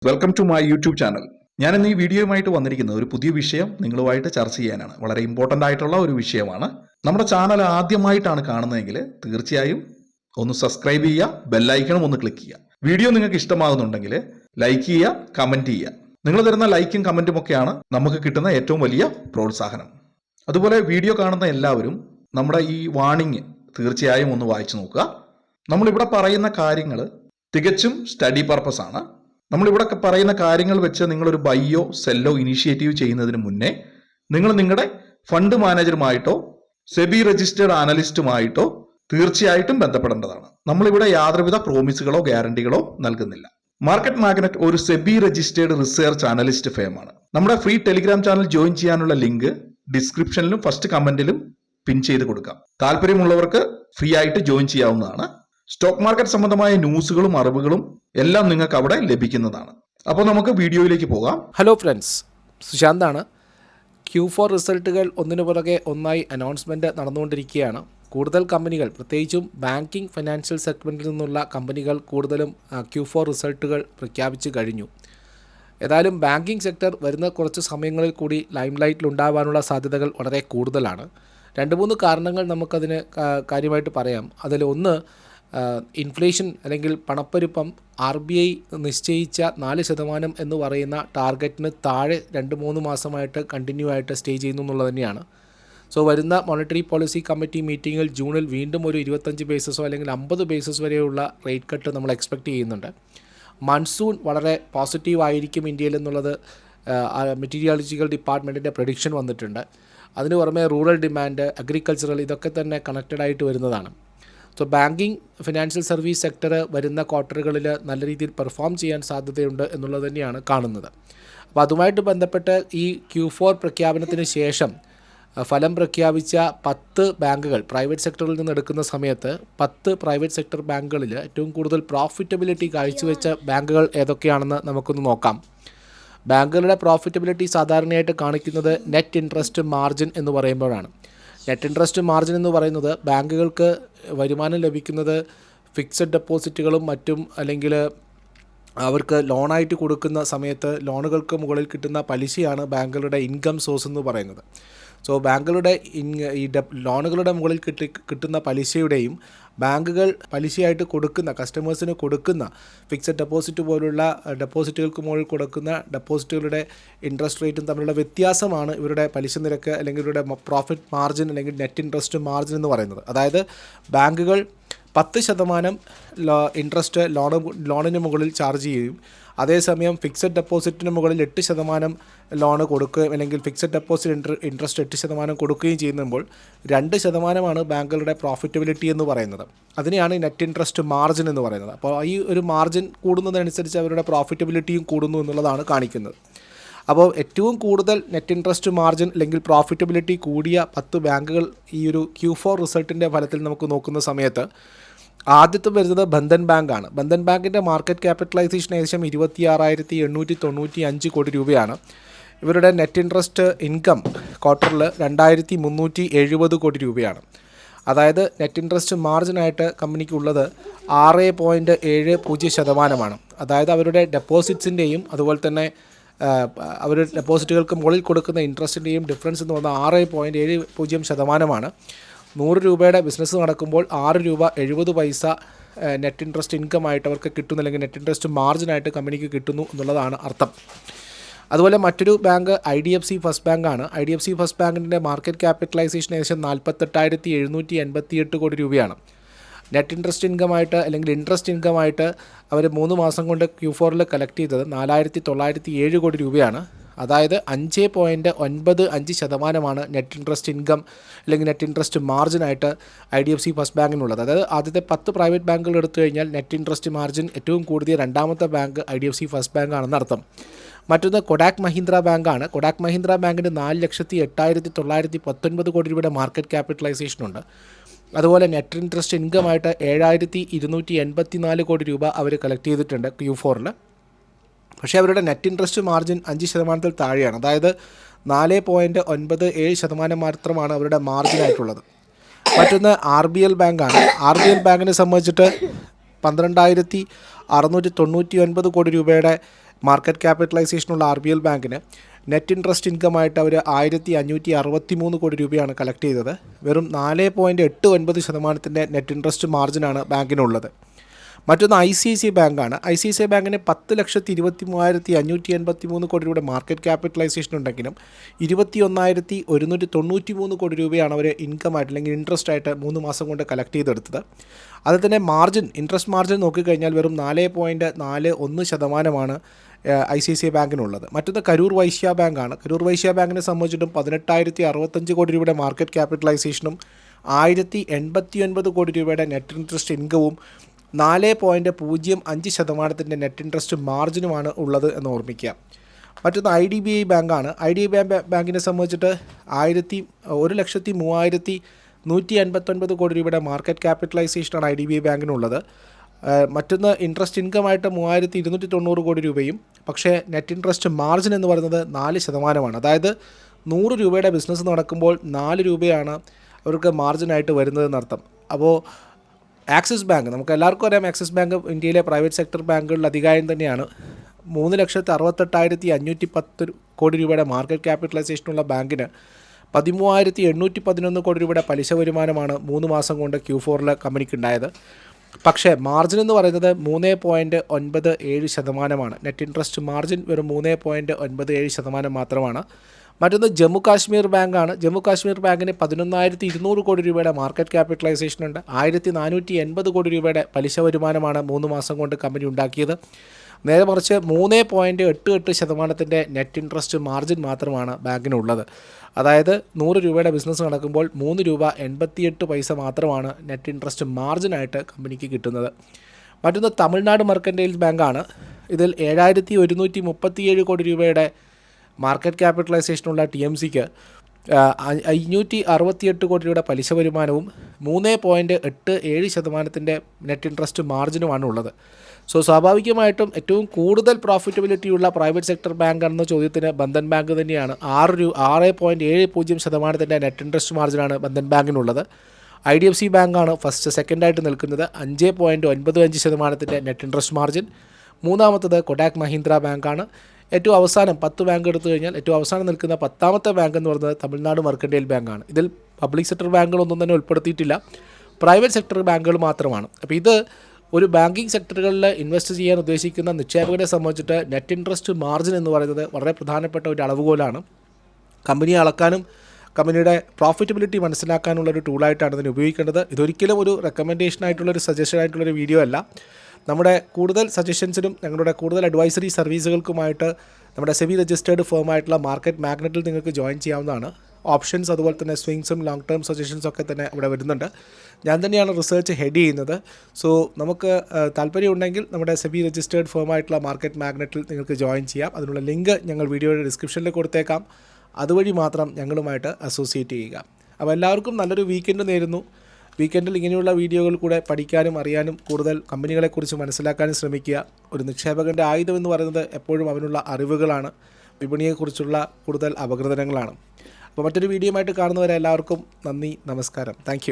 Welcome to my YouTube channel. ഞാൻ ഇന്ന് ഈ വീഡിയോയുമായിട്ട് വന്നിരിക്കുന്നത് ഒരു പുതിയ വിഷയം നിങ്ങളുമായിട്ട് ചർച്ച ചെയ്യാനാണ്. വളരെ ഇമ്പോർട്ടൻ്റ് ആയിട്ടുള്ള ഒരു വിഷയമാണ്. നമ്മുടെ ചാനൽ ആദ്യമായിട്ടാണ് കാണുന്നതെങ്കിൽ തീർച്ചയായും ഒന്ന് സബ്സ്ക്രൈബ് ചെയ്യുക, ബെല്ലൈക്കണും ഒന്ന് ക്ലിക്ക് ചെയ്യുക. വീഡിയോ നിങ്ങൾക്ക് ഇഷ്ടമാകുന്നുണ്ടെങ്കിൽ ലൈക്ക് ചെയ്യുക, കമൻറ്റ് ചെയ്യുക. നിങ്ങൾ തരുന്ന ലൈക്കും കമൻറ്റും ഒക്കെയാണ് നമുക്ക് കിട്ടുന്ന ഏറ്റവും വലിയ പ്രോത്സാഹനം. അതുപോലെ വീഡിയോ കാണുന്ന എല്ലാവരും നമ്മുടെ ഈ വാണിംഗ് തീർച്ചയായും ഒന്ന് വായിച്ചു നോക്കുക. നമ്മളിവിടെ പറയുന്ന കാര്യങ്ങൾ തികച്ചും സ്റ്റഡി പർപ്പസ് ആണ്. നമ്മളിവിടെ പറയുന്ന കാര്യങ്ങൾ വെച്ച് നിങ്ങളൊരു ബൈയോ സെല്ലോ ഇനിഷ്യേറ്റീവ് ചെയ്യുന്നതിന് മുന്നേ നിങ്ങൾ നിങ്ങളുടെ ഫണ്ട് മാനേജറുമായിട്ടോ സെബി രജിസ്റ്റേർഡ് അനലിസ്റ്റുമായിട്ടോ തീർച്ചയായിട്ടും ബന്ധപ്പെടേണ്ടതാണ്. നമ്മളിവിടെ യാതൊരുവിധ പ്രോമിസുകളോ ഗ്യാരണ്ടികളോ നൽകുന്നില്ല. മാർക്കറ്റ് മാഗ്നറ്റ് ഒരു സെബി രജിസ്റ്റേർഡ് റിസർച്ച് അനലിസ്റ്റ് ഫേമാണ്. നമ്മുടെ ഫ്രീ ടെലിഗ്രാം ചാനൽ ജോയിൻ ചെയ്യാനുള്ള ലിങ്ക് ഡിസ്ക്രിപ്ഷനിലും ഫസ്റ്റ് കമന്റിലും പിൻ ചെയ്ത് കൊടുക്കാം. താല്പര്യമുള്ളവർക്ക് ഫ്രീ ആയിട്ട് ജോയിൻ ചെയ്യാവുന്നതാണ്. സ്റ്റോക്ക് മാർക്കറ്റ് സംബന്ധമായ ന്യൂസുകളും അറിവുകളും എല്ലാം നിങ്ങൾക്ക് അവിടെ ലഭിക്കുന്നതാണ്. അപ്പോൾ നമുക്ക് വീഡിയോയിലേക്ക് പോകാം. Hello friends, സുശാന്താണ്. Q4 റിസൾട്ടുകൾ ഒന്നിനു പുറകെ ഒന്നായി അനൗൺസ്മെൻറ്റ് നടന്നുകൊണ്ടിരിക്കുകയാണ്. കൂടുതൽ കമ്പനികൾ, പ്രത്യേകിച്ചും ബാങ്കിങ് ഫിനാൻഷ്യൽ സെഗ്മെൻറ്റിൽ നിന്നുള്ള കമ്പനികൾ കൂടുതലും Q4 റിസൾട്ടുകൾ പ്രഖ്യാപിച്ചു കഴിഞ്ഞു. ഏതായാലും ബാങ്കിങ് സെക്ടർ വരുന്ന കുറച്ച് സമയങ്ങളിൽ കൂടി ലൈം ലൈറ്റിലുണ്ടാകാനുള്ള സാധ്യതകൾ വളരെ കൂടുതലാണ്. 2-3 കാരണങ്ങൾ നമുക്കതിന് കാര്യമായിട്ട് പറയാം. അതിലൊന്ന് ഇൻഫ്ലേഷൻ അല്ലെങ്കിൽ പണപ്പെരുപ്പം RBI നിശ്ചയിച്ച 4% എന്ന് പറയുന്ന ടാർഗറ്റിന് താഴെ 2-3 മാസമായിട്ട് കണ്ടിന്യൂ ആയിട്ട് സ്റ്റേ ചെയ്യുന്നു എന്നുള്ളത് തന്നെയാണ്. സോ വരുന്ന മോണിറ്ററി പോളിസി കമ്മിറ്റി മീറ്റിങ്ങിൽ ജൂണിൽ വീണ്ടും ഒരു 25 ബേസിസോ അല്ലെങ്കിൽ 50 ബേസിസ് വരെയുള്ള റേറ്റ് കട്ട് നമ്മൾ എക്സ്പെക്റ്റ് ചെയ്യുന്നുണ്ട്. മൺസൂൺ വളരെ പോസിറ്റീവ് ആയിരിക്കും ഇന്ത്യയിൽ എന്നുള്ളത് മെറ്റീരിയോളജിക്കൽ ഡിപ്പാർട്ട്മെൻറ്റിൻ്റെ പ്രഡിക്ഷൻ വന്നിട്ടുണ്ട്. അതിന് പുറമെ റൂറൽ ഡിമാൻഡ്, അഗ്രികൾച്ചറൽ, ഇതൊക്കെ തന്നെ കണക്റ്റഡ് ആയിട്ട് വരുന്നതാണ്. So banking financial service sector വരുന്ന ക്വാർട്ടറുകളിൽ നല്ല രീതിയിൽ പെർഫോം ചെയ്യാൻ സാധ്യതയുണ്ട് എന്നുള്ളത് തന്നെയാണ് കാണുന്നത്. അപ്പോൾ അതുമായിട്ട് ബന്ധപ്പെട്ട് ഈ Q4 പ്രഖ്യാപനത്തിന് ശേഷം ഫലം പ്രഖ്യാപിച്ച 10 ബാങ്കുകൾ പ്രൈവറ്റ് സെക്ടറിൽ നിന്ന് എടുക്കുന്ന സമയത്ത് 10 പ്രൈവറ്റ് സെക്ടർ ബാങ്കുകളിൽ ഏറ്റവും കൂടുതൽ പ്രോഫിറ്റബിലിറ്റി കാഴ്ചവെച്ച ബാങ്കുകൾ ഏതൊക്കെയാണെന്ന് നമുക്കൊന്ന് നോക്കാം. ബാങ്കുകളുടെ പ്രോഫിറ്റബിലിറ്റി സാധാരണയായിട്ട് കാണിക്കുന്നത് നെറ്റ് ഇൻട്രസ്റ്റ് മാർജിൻ എന്ന് പറയുമ്പോഴാണ്. നെറ്റ് ഇൻട്രസ്റ്റ് മാർജിൻ എന്ന് പറയുന്നത് ബാങ്കുകൾക്ക് വരുമാനം ലഭിക്കുന്നത് ഫിക്സഡ് ഡെപ്പോസിറ്റുകളും മറ്റും അല്ലെങ്കിൽ അവർക്ക് ലോണായിട്ട് കൊടുക്കുന്ന സമയത്ത് ലോണുകൾക്ക് മുകളിൽ കിട്ടുന്ന പലിശയാണ് ബാങ്കുകളുടെ ഇൻകം സോഴ്സ് എന്ന് പറയുന്നത്. സോ ബാങ്കുകളുടെ ഈ ലോണുകളുടെ മുകളിൽ കിട്ടുന്ന പലിശയുടെയും ബാങ്കുകൾ പലിശയായിട്ട് കൊടുക്കുന്ന കസ്റ്റമേഴ്സിന് കൊടുക്കുന്ന ഫിക്സഡ് ഡെപ്പോസിറ്റ് പോലുള്ള ഡെപ്പോസിറ്റുകൾക്ക് മുകളിൽ കൊടുക്കുന്ന ഡെപ്പോസിറ്റുകളുടെ ഇൻട്രസ്റ്റ് റേറ്റും തമ്മിലുള്ള വ്യത്യാസമാണ് ഇവരുടെ പലിശ നിരക്ക് അല്ലെങ്കിൽ ഇവരുടെ പ്രോഫിറ്റ് മാർജിൻ അല്ലെങ്കിൽ നെറ്റ് ഇൻട്രസ്റ്റ് മാർജിൻ എന്ന് പറയുന്നത്. അതായത് ബാങ്കുകൾ 10% ഇൻട്രസ്റ്റ് ലോണിന് മുകളിൽ ചാർജ് ചെയ്യും. അതേസമയം ഫിക്സഡ് ഡെപ്പോസിറ്റിന് മുകളിൽ 8% ലോണ് കൊടുക്കുകയും അല്ലെങ്കിൽ ഫിക്സഡ് ഡെപ്പോസിറ്റ് ഇൻട്രസ്റ്റ് 8% കൊടുക്കുകയും ചെയ്യുമ്പോൾ 2% ബാങ്കുകളുടെ പ്രോഫിറ്റബിലിറ്റി എന്ന് പറയുന്നത്. അതിനെയാണ് നെറ്റ് ഇൻട്രസ്റ്റ് മാർജിൻ എന്ന് പറയുന്നത്. അപ്പോൾ ഈ ഒരു മാർജിൻ കൂടുന്നതനുസരിച്ച് അവരുടെ പ്രോഫിറ്റബിലിറ്റിയും കൂടുന്നു എന്നുള്ളതാണ് കാണിക്കുന്നത്. അപ്പോൾ ഏറ്റവും കൂടുതൽ നെറ്റ് ഇൻട്രസ്റ്റ് മാർജിൻ അല്ലെങ്കിൽ പ്രോഫിറ്റബിലിറ്റി കൂടിയ 10 ബാങ്കുകൾ ഈ ഒരു Q4 റിസൾട്ടിൻ്റെ ഫലത്തിൽ നമുക്ക് നോക്കുന്ന സമയത്ത് ആദ്യത്തെ വരുന്നത് ബന്ധൻ ബാങ്കാണ്. ബന്ധൻ ബാങ്കിൻ്റെ മാർക്കറ്റ് ക്യാപിറ്റലൈസേഷൻ ഏകദേശം 26,895 കോടി രൂപയാണ്. ഇവരുടെ നെറ്റ് ഇൻട്രസ്റ്റ് ഇൻകം ക്വാർട്ടറിൽ 2,370 കോടി രൂപയാണ്. അതായത് നെറ്റ് ഇൻട്രസ്റ്റ് മാർജിനായിട്ട് കമ്പനിക്കുള്ളത് 6.70%. അതായത് അവരുടെ ഡെപ്പോസിറ്റ്സിൻ്റെയും അതുപോലെ തന്നെ അവരുടെ ഡെപ്പോസിറ്റുകൾക്ക് മുകളിൽ കൊടുക്കുന്ന ഇൻട്രസ്റ്റിൻ്റെയും ഡിഫറൻസ് എന്ന് പറഞ്ഞാൽ 6.70%. 100 രൂപയുടെ ബിസിനസ് നടക്കുമ്പോൾ 6 രൂപ 70 പൈസ നെറ്റ് ഇൻട്രസ്റ്റ് ഇൻകം ആയിട്ട് അവർക്ക് കിട്ടുന്നു, അല്ലെങ്കിൽ നെറ്റ് ഇൻട്രസ്റ്റ് മാർജിനായിട്ട് കമ്പനിക്ക് കിട്ടുന്നു എന്നുള്ളതാണ് അർത്ഥം. അതുപോലെ മറ്റൊരു ബാങ്ക് IDFC ഫസ്റ്റ് ബാങ്കാണ്. IDFC ഫസ്റ്റ് ബാങ്കിൻ്റെ മാർക്കറ്റ് ക്യാപിറ്റലൈസേഷൻ ഏകദേശം 48,788 കോടി രൂപയാണ്. നെറ്റ് ഇൻട്രസ്റ്റ് ഇൻകമായിട്ട് അല്ലെങ്കിൽ ഇൻട്രസ്റ്റ് ഇൻകമായിട്ട് അവർ 3 മാസം കൊണ്ട് Q4 കളക്ട് ചെയ്തത് 4,907 കോടി രൂപയാണ്. അതായത് 5.95% നെറ്റ് ഇൻട്രസ്റ്റ് ഇൻകം അല്ലെങ്കിൽ നെറ്റ് ഇൻട്രസ്റ്റ് മാർജിനായിട്ട് IDFC ഫസ്റ്റ് ബാങ്കിനുള്ളത്. അതായത് ആദ്യത്തെ 10 പ്രൈവറ്റ് ബാങ്കുകൾ എടുത്തു കഴിഞ്ഞാൽ നെറ്റ് ഇൻട്രസ്റ്റ് മാർജിൻ ഏറ്റവും കൂടിയ രണ്ടാമത്തെ ബാങ്ക് IDFC ഫസ്റ്റ് ബാങ്ക് ആണെന്ന് അർത്ഥം. മറ്റൊന്ന് കൊഡാക് മഹീന്ദ്ര ബാങ്കാണ്. കൊഡാക് മഹീന്ദ്ര ബാങ്കിന് 4,08,919 കോടി രൂപയുടെ മാർക്കറ്റ് ക്യാപിറ്റലൈസേഷൻ ഉണ്ട്. അതുപോലെ നെറ്റ് ഇൻട്രസ്റ്റ് ഇൻകമായിട്ട് 7,284 കോടി രൂപ അവർ കളക്ട് ചെയ്തിട്ടുണ്ട് Q4. പക്ഷേ അവരുടെ നെറ്റ് ഇൻട്രസ്റ്റ് മാർജിൻ 5% താഴെയാണ്. അതായത് 4.97% മാത്രമാണ് അവരുടെ മാർജിനായിട്ടുള്ളത്. മറ്റൊന്ന് RBL ബാങ്കാണ്. RBL ബാങ്കിനെ സംബന്ധിച്ചിട്ട് 12,699 കോടി രൂപയുടെ മാർക്കറ്റ് ക്യാപിറ്റലൈസേഷനുള്ള RBL ബാങ്കിന് നെറ്റ് ഇൻട്രസ്റ്റ് ഇൻകമായിട്ട് അവർ 1563 കോടി രൂപയാണ് കളക്ട് ചെയ്തത്. വെറും 4.89% നെറ്റ് ഇൻട്രസ്റ്റ് മാർജിനാണ് ബാങ്കിനുള്ളത്. മറ്റൊന്ന് ICICI ബാങ്കാണ്. ICICI ബാങ്കിന് 10,23,583 കോടി രൂപയുടെ മാർക്കറ്റ് ക്യാപിറ്റലൈസേഷൻ ഉണ്ടെങ്കിലും 21,193 കോടി രൂപയാണ് അവർ ഇൻകമായിട്ട് അല്ലെങ്കിൽ ഇൻട്രസ്റ്റ് ആയിട്ട് 3 മാസം കൊണ്ട് കളക്ട് ചെയ്തെടുത്തത്. അതിൽ തന്നെ ഇൻട്രസ്റ്റ് മാർജിൻ നോക്കിക്കഴിഞ്ഞാൽ വെറും 4.41% ICICI ബാങ്കിനുള്ളത്. മറ്റൊന്ന് കരൂർ വൈശ്യ ബാങ്കാണ്. കരൂർ വൈശ്യ ബാങ്കിനെ സംബന്ധിച്ചിട്ടും 18,065 കോടി രൂപയുടെ മാർക്കറ്റ് ക്യാപിറ്റലൈസേഷനും 1,089 കോടി രൂപയുടെ നെറ്റ് ഇൻട്രസ്റ്റ് ഇൻകവും 4.05% നെറ്റ് ഇൻട്രസ്റ്റ് മാർജിനുമാണ് ഉള്ളത് എന്ന് ഓർമ്മിക്കുക. മറ്റൊന്ന് IDBI ബാങ്കാണ്. IDBI ബാങ്കിനെ സംബന്ധിച്ചിട്ട് 1,03,159 കോടി രൂപയുടെ മാർക്കറ്റ് ക്യാപിറ്റലൈസേഷനാണ് IDBI ബാങ്കിനുള്ളത്. മറ്റൊന്ന് ഇൻട്രസ്റ്റ് ഇൻകമായിട്ട് 3,290 കോടി രൂപയും, പക്ഷേ നെറ്റ് ഇൻട്രസ്റ്റ് മാർജിൻ എന്ന് പറയുന്നത് 4%. അതായത് 100 രൂപയുടെ ബിസിനസ് നടക്കുമ്പോൾ 4 രൂപയാണ് അവർക്ക് മാർജിനായിട്ട് വരുന്നതെന്നർത്ഥം. അപ്പോൾ ആക്സിസ് ബാങ്ക്, നമുക്ക് എല്ലാവർക്കും അറിയാം, ആക്സിസ് ബാങ്ക് ഇന്ത്യയിലെ പ്രൈവറ്റ് സെക്ടർ ബാങ്കുകളിൽ അധികാരം തന്നെയാണ്. 3,68,510 കോടി രൂപയുടെ മാർക്കറ്റ് ക്യാപിറ്റലൈസേഷനുള്ള ബാങ്കിന് 13,811 കോടി രൂപയുടെ പലിശ വരുമാനമാണ് 3 മാസം കൊണ്ട് Q4 കമ്പനിക്ക് ഉണ്ടായത്. പക്ഷേ മാർജിൻ എന്ന് പറയുന്നത് 3.97%. നെറ്റ് ഇൻട്രസ്റ്റ് മാർജിൻ വെറും 3.97% മാത്രമാണ്. മറ്റൊന്ന് ജമ്മു കാശ്മീർ ബാങ്കാണ്. ജമ്മു കാശ്മീർ ബാങ്കിന് 11,200 കോടി രൂപയുടെ മാർക്കറ്റ് ക്യാപിറ്റലൈസേഷൻ ഉണ്ട്. 1,480 കോടി രൂപയുടെ പലിശ വരുമാനമാണ് 3 മാസം കൊണ്ട് കമ്പനി ഉണ്ടാക്കിയത്. നേരെ മറിച്ച് 3.88% നെറ്റ് ഇൻട്രസ്റ്റ് മാർജിൻ മാത്രമാണ് ബാങ്കിനുള്ളത്. അതായത് 100 രൂപയുടെ ബിസിനസ് നടക്കുമ്പോൾ 3 രൂപ 88 പൈസ മാത്രമാണ് നെറ്റ് ഇൻട്രസ്റ്റ് മാർജിനായിട്ട് കമ്പനിക്ക് കിട്ടുന്നത്. മറ്റൊന്ന് തമിഴ്നാട് മെർക്കൻറ്റൈൽ ബാങ്കാണ്. ഇതിൽ 7,137 കോടി രൂപയുടെ മാർക്കറ്റ് ക്യാപിറ്റലൈസേഷനുള്ള TMCക്ക് 568 കോടി രൂപയുടെ പലിശ വരുമാനവും 3.87% നെറ്റ് ഇൻട്രസ്റ്റ് മാർജിനുമാണ് ഉള്ളത്. സോ സ്വാഭാവികമായിട്ടും ഏറ്റവും കൂടുതൽ പ്രോഫിറ്റബിലിറ്റിയുള്ള പ്രൈവറ്റ് സെക്ടർ ബാങ്ക് എന്ന ചോദ്യത്തിന് ബന്ധൻ ബാങ്ക് തന്നെയാണ്. 6.70% നെറ്റ് ഇൻട്രസ്റ്റ് മാർജിനാണ് ബന്ധൻ ബാങ്കിനുള്ളത്. IDFC ബാങ്കാണ് സെക്കൻഡായിട്ട് നിൽക്കുന്നത്, 5.95% നെറ്റ് ഇൻട്രസ്റ്റ് മാർജിൻ. മൂന്നാമത്തത് കൊടാക് മഹീന്ദ്ര ബാങ്കാണ്. ഏറ്റവും അവസാനം 10 ബാങ്ക് എടുത്തു കഴിഞ്ഞാൽ ഏറ്റവും അവസാനം നിൽക്കുന്ന 10ാമത്തെ ബാങ്ക് എന്ന് പറയുന്നത് തമിഴ്നാട് മെർക്കൻറ്റൈൽ ബാങ്കാണ്. ഇതിൽ പബ്ലിക് സെക്ടർ ബാങ്കുകളൊന്നും തന്നെ ഉൾപ്പെടുത്തിയിട്ടില്ല, പ്രൈവറ്റ് സെക്ടർ ബാങ്കുകൾ മാത്രമാണ്. അപ്പോൾ ഇത് ഒരു ബാങ്കിങ് സെക്ടറുകളിൽ ഇൻവെസ്റ്റ് ചെയ്യാൻ ഉദ്ദേശിക്കുന്ന നിക്ഷേപകരെ സംബന്ധിച്ചിട്ട് നെറ്റ് ഇൻട്രസ്റ്റ് മാർജിൻ എന്ന് പറയുന്നത് വളരെ പ്രധാനപ്പെട്ട ഒരു അളവുകോലാണ്. കമ്പനിയെ അളക്കാനും കമ്പനിയുടെ പ്രോഫിറ്റബിലിറ്റി മനസ്സിലാക്കാനുള്ളൊരു ടൂളായിട്ടാണ് ഇതിനെ ഉപയോഗിക്കേണ്ടത്. ഇതൊരിക്കലും ഒരു റെക്കമെൻഡേഷൻ ആയിട്ടുള്ളൊരു സജഷൻ ആയിട്ടുള്ളൊരു വീഡിയോ അല്ല. നമ്മുടെ കൂടുതൽ സജഷൻസിനും ഞങ്ങളുടെ കൂടുതൽ അഡ്വൈസറി സർവീസുകൾക്കുമായിട്ട് നമ്മുടെ സെബി രജിസ്റ്റേർഡ് ഫേമായിട്ടുള്ള മാർക്കറ്റ് മാഗ്നറ്റിൽ നിങ്ങൾക്ക് ജോയിൻ ചെയ്യാവുന്നതാണ്. ഓപ്ഷൻസ് അതുപോലെ തന്നെ സ്വിങ്സും ലോങ് ടേം സജഷൻസും ഒക്കെ തന്നെ ഇവിടെ വരുന്നുണ്ട്. ഞാൻ തന്നെയാണ് റിസർച്ച് ഹെഡ് ചെയ്യുന്നത്. സോ നമുക്ക് താല്പര്യമുണ്ടെങ്കിൽ നമ്മുടെ സെബി രജിസ്റ്റേർഡ് ഫേമായിട്ടുള്ള മാർക്കറ്റ് മാഗ്നറ്റിൽ നിങ്ങൾക്ക് ജോയിൻ ചെയ്യാം. അതിനുള്ള ലിങ്ക് ഞങ്ങൾ വീഡിയോയുടെ ഡിസ്ക്രിപ്ഷനിൽ കൊടുത്തേക്കാം. അതുവഴി മാത്രം ഞങ്ങളുമായിട്ട് അസോസിയേറ്റ് ചെയ്യുക. അപ്പോൾ എല്ലാവർക്കും നല്ലൊരു വീക്കെൻഡ് നേരുന്നു. വീക്കെൻഡിൽ ഇങ്ങനെയുള്ള വീഡിയോകൾ കൂടെ പഠിക്കാനും അറിയാനും കൂടുതൽ കമ്പനികളെക്കുറിച്ച് മനസ്സിലാക്കാനും ശ്രമിക്കുക. ഒരു നിക്ഷേപകൻ്റെ ആയുധം എന്ന് പറയുന്നത് എപ്പോഴും അവനുള്ള അറിവുകളാണ്, വിപണിയെക്കുറിച്ചുള്ള കൂടുതൽ അപഗ്രഥനങ്ങളാണ്. അപ്പോൾ മറ്റൊരു വീഡിയോയുമായിട്ട് കാണുന്നവരെ എല്ലാവർക്കും നന്ദി, നമസ്കാരം. താങ്ക്